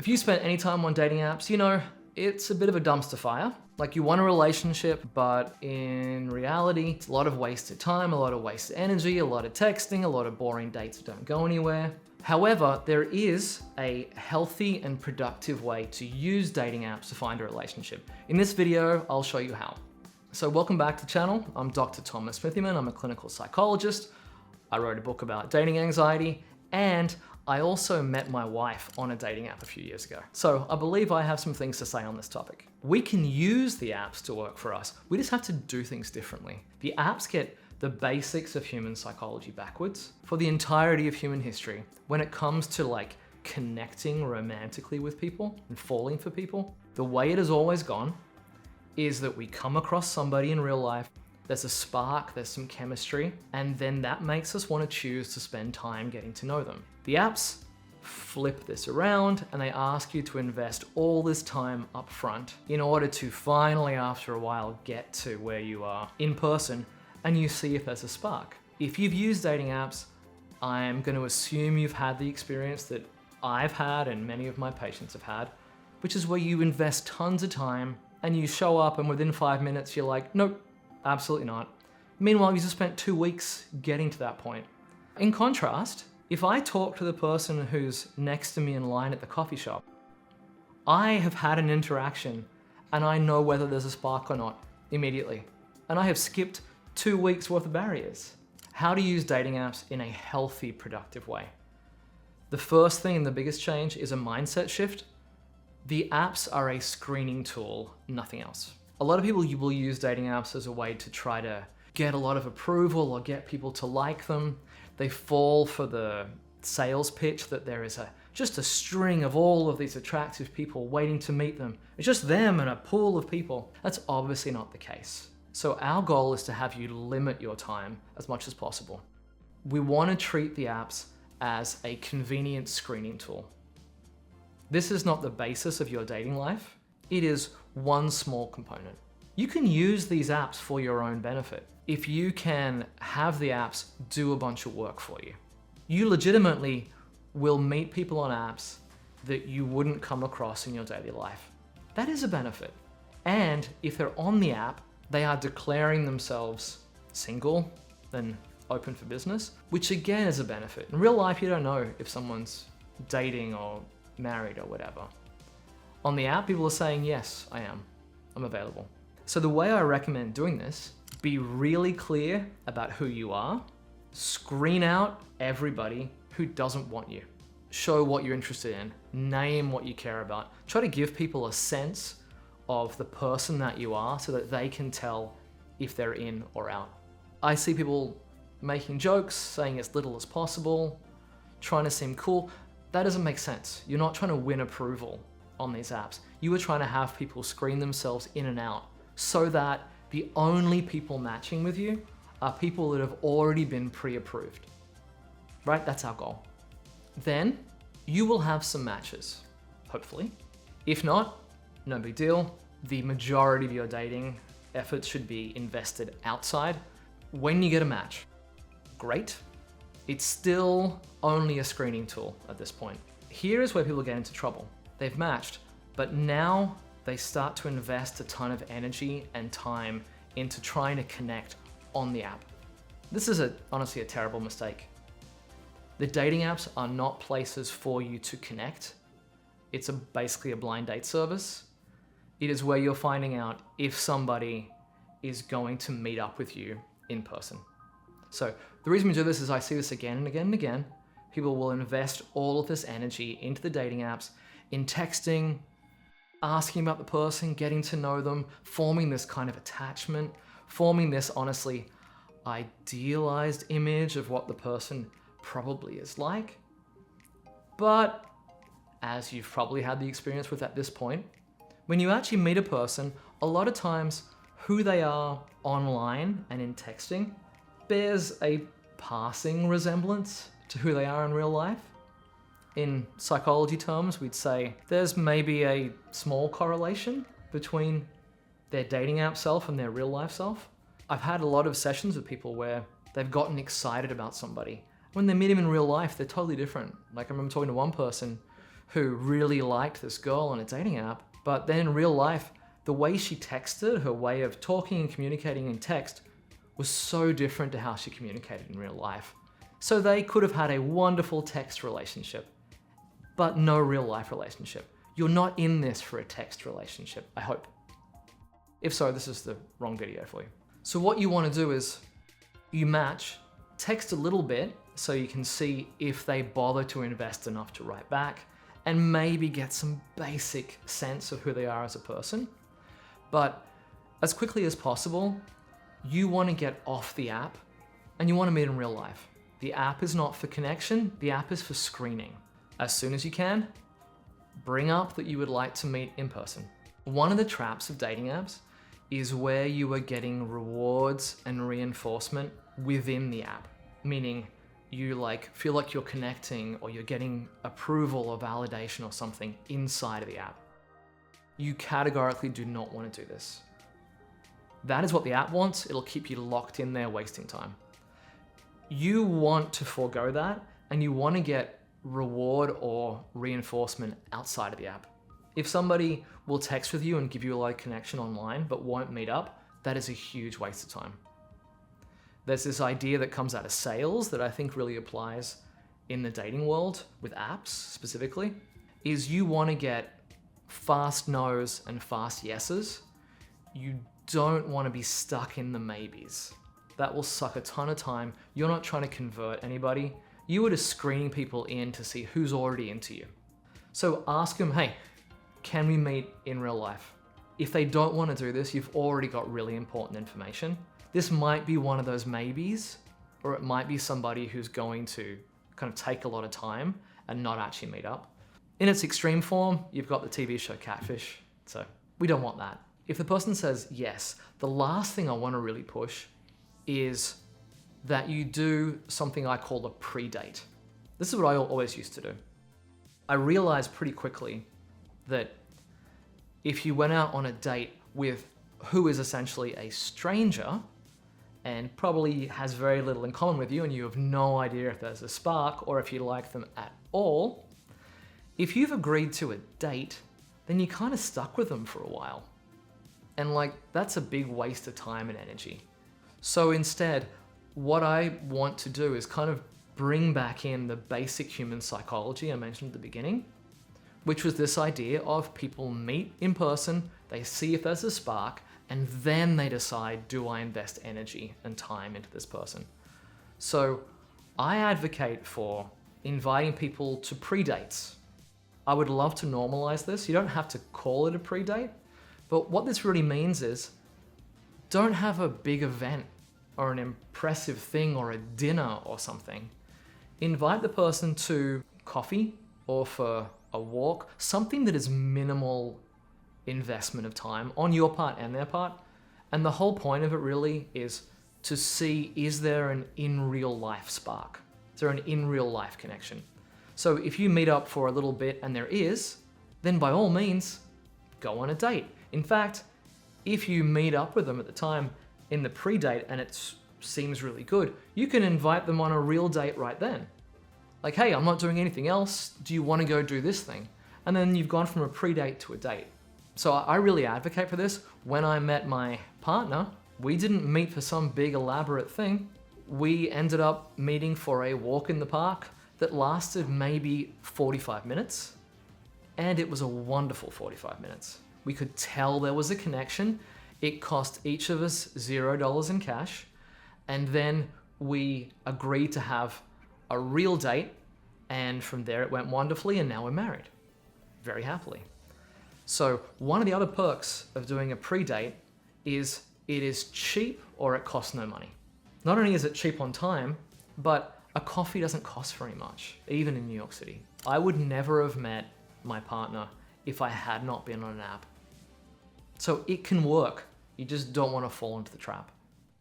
If you spent any time on dating apps, you know, it's a bit of a dumpster fire. Like, you want a relationship, but in reality, it's a lot of wasted time, a lot of wasted energy, a lot of texting, a lot of boring dates that don't go anywhere. However, there is a healthy and productive way to use dating apps to find a relationship. In this video, I'll show you how. So welcome back to the channel. I'm Dr. Thomas Smithyman. I'm a clinical psychologist. I wrote a book about dating anxiety, and I also met my wife on a dating app a few years ago. So I believe I have some things to say on this topic. We can use the apps to work for us. We just have to do things differently. The apps get the basics of human psychology backwards. For the entirety of human history, when it comes to like connecting romantically with people and falling for people, the way it has always gone is that we come across somebody in real life, there's a spark, there's some chemistry, and then that makes us want to choose to spend time getting to know them. The apps flip this around and they ask you to invest all this time up front in order to finally, after a while, get to where you are in person and you see if there's a spark. If you've used dating apps, I'm going to assume you've had the experience that I've had and many of my patients have had, which is where you invest tons of time and you show up and within 5 minutes you're like, nope, absolutely not. Meanwhile, you just spent 2 weeks getting to that point. In contrast, if I talk to the person who's next to me in line at the coffee shop, I have had an interaction and I know whether there's a spark or not immediately. And I have skipped 2 weeks worth of barriers. How to use dating apps in a healthy, productive way. The first thing and the biggest change is a mindset shift. The apps are a screening tool, nothing else. A lot of people will use dating apps as a way to try to get a lot of approval or get people to like them. They fall for the sales pitch that there is just a string of all of these attractive people waiting to meet them. It's just them and a pool of people. That's obviously not the case. So our goal is to have you limit your time as much as possible. We want to treat the apps as a convenient screening tool. This is not the basis of your dating life. It is one small component. You can use these apps for your own benefit. If you can have the apps do a bunch of work for you, you legitimately will meet people on apps that you wouldn't come across in your daily life. That is a benefit. And if they're on the app, they are declaring themselves single and open for business, which again is a benefit. In real life, you don't know if someone's dating or married or whatever. On the app, people are saying, yes, I am. I'm available. So the way I recommend doing this, be really clear about who you are. Screen out everybody who doesn't want you. Show what you're interested in. Name what you care about. Try to give people a sense of the person that you are so that they can tell if they're in or out. I see people making jokes, saying as little as possible, trying to seem cool. That doesn't make sense. You're not trying to win approval on these apps. You are trying to have people screen themselves in and out so that the only people matching with you are people that have already been pre-approved, right? That's our goal. Then you will have some matches, hopefully. If not, no big deal. The majority of your dating efforts should be invested outside. When you get a match, great. It's still only a screening tool at this point. Here is where people get into trouble. They've matched, but now they start to invest a ton of energy and time into trying to connect on the app. This is honestly a terrible mistake. The dating apps are not places for you to connect. It's basically a blind date service. It is where you're finding out if somebody is going to meet up with you in person. So the reason we do this is I see this again and again and again. People will invest all of this energy into the dating apps, in texting, asking about the person, getting to know them, forming this kind of attachment, forming this honestly idealized image of what the person probably is like. But as you've probably had the experience with at this point, when you actually meet a person, a lot of times who they are online and in texting bears a passing resemblance to who they are in real life. In psychology terms, we'd say there's maybe a small correlation between their dating app self and their real life self. I've had a lot of sessions with people where they've gotten excited about somebody. When they meet him in real life, they're totally different. Like I remember talking to one person who really liked this girl on a dating app, but then in real life, the way she texted, her way of talking and communicating in text, was so different to how she communicated in real life. So they could have had a wonderful text relationship, but no real life relationship. You're not in this for a text relationship, I hope. If so, this is the wrong video for you. So what you want to do is you match, text a little bit so you can see if they bother to invest enough to write back, and maybe get some basic sense of who they are as a person. But as quickly as possible, you want to get off the app and you want to meet in real life. The app is not for connection, the app is for screening. As soon as you can, bring up that you would like to meet in person. One of the traps of dating apps is where you are getting rewards and reinforcement within the app, meaning you feel like you're connecting or you're getting approval or validation or something inside of the app. You categorically do not want to do this. That is what the app wants. It'll keep you locked in there wasting time. You want to forego that and you want to get reward or reinforcement outside of the app. If somebody will text with you and give you a lot of connection online but won't meet up, that is a huge waste of time. There's this idea that comes out of sales that I think really applies in the dating world with apps specifically, is you want to get fast no's and fast yeses. You don't want to be stuck in the maybes. That will suck a ton of time. You're not trying to convert anybody. You are just screening people in to see who's already into you. So ask them, hey, can we meet in real life? If they don't want to do this, you've already got really important information. This might be one of those maybes, or it might be somebody who's going to kind of take a lot of time and not actually meet up. In its extreme form, you've got the TV show Catfish, so we don't want that. If the person says yes, the last thing I want to really push is that you do something I call a pre-date. This is what I always used to do. I realized pretty quickly that if you went out on a date with who is essentially a stranger and probably has very little in common with you and you have no idea if there's a spark or if you like them at all, if you've agreed to a date, then you're kind of stuck with them for a while. And that's a big waste of time and energy. So instead, what I want to do is kind of bring back in the basic human psychology I mentioned at the beginning, which was this idea of people meet in person, they see if there's a spark, and then they decide, do I invest energy and time into this person? So I advocate for inviting people to pre-dates. I would love to normalize this. You don't have to call it a pre-date, but what this really means is don't have a big event or an impressive thing or a dinner or something. Invite the person to coffee or for a walk, something that is minimal investment of time on your part and their part. And the whole point of it really is to see, is there an in real life spark? Is there an in real life connection? So if you meet up for a little bit and there is, then by all means, go on a date. In fact, if you meet up with them at the time in the pre-date and it seems really good, you can invite them on a real date right then. Like, hey, I'm not doing anything else. Do you want to go do this thing? And then you've gone from a pre-date to a date. So I really advocate for this. When I met my partner, we didn't meet for some big elaborate thing. We ended up meeting for a walk in the park that lasted maybe 45 minutes. And it was a wonderful 45 minutes. We could tell there was a connection. It cost each of us $0 in cash. And then we agreed to have a real date. And from there it went wonderfully and now we're married. Very happily. So one of the other perks of doing a pre-date is it is cheap or it costs no money. Not only is it cheap on time, but a coffee doesn't cost very much, even in New York City. I would never have met my partner if I had not been on an app. So it can work. You just don't want to fall into the trap.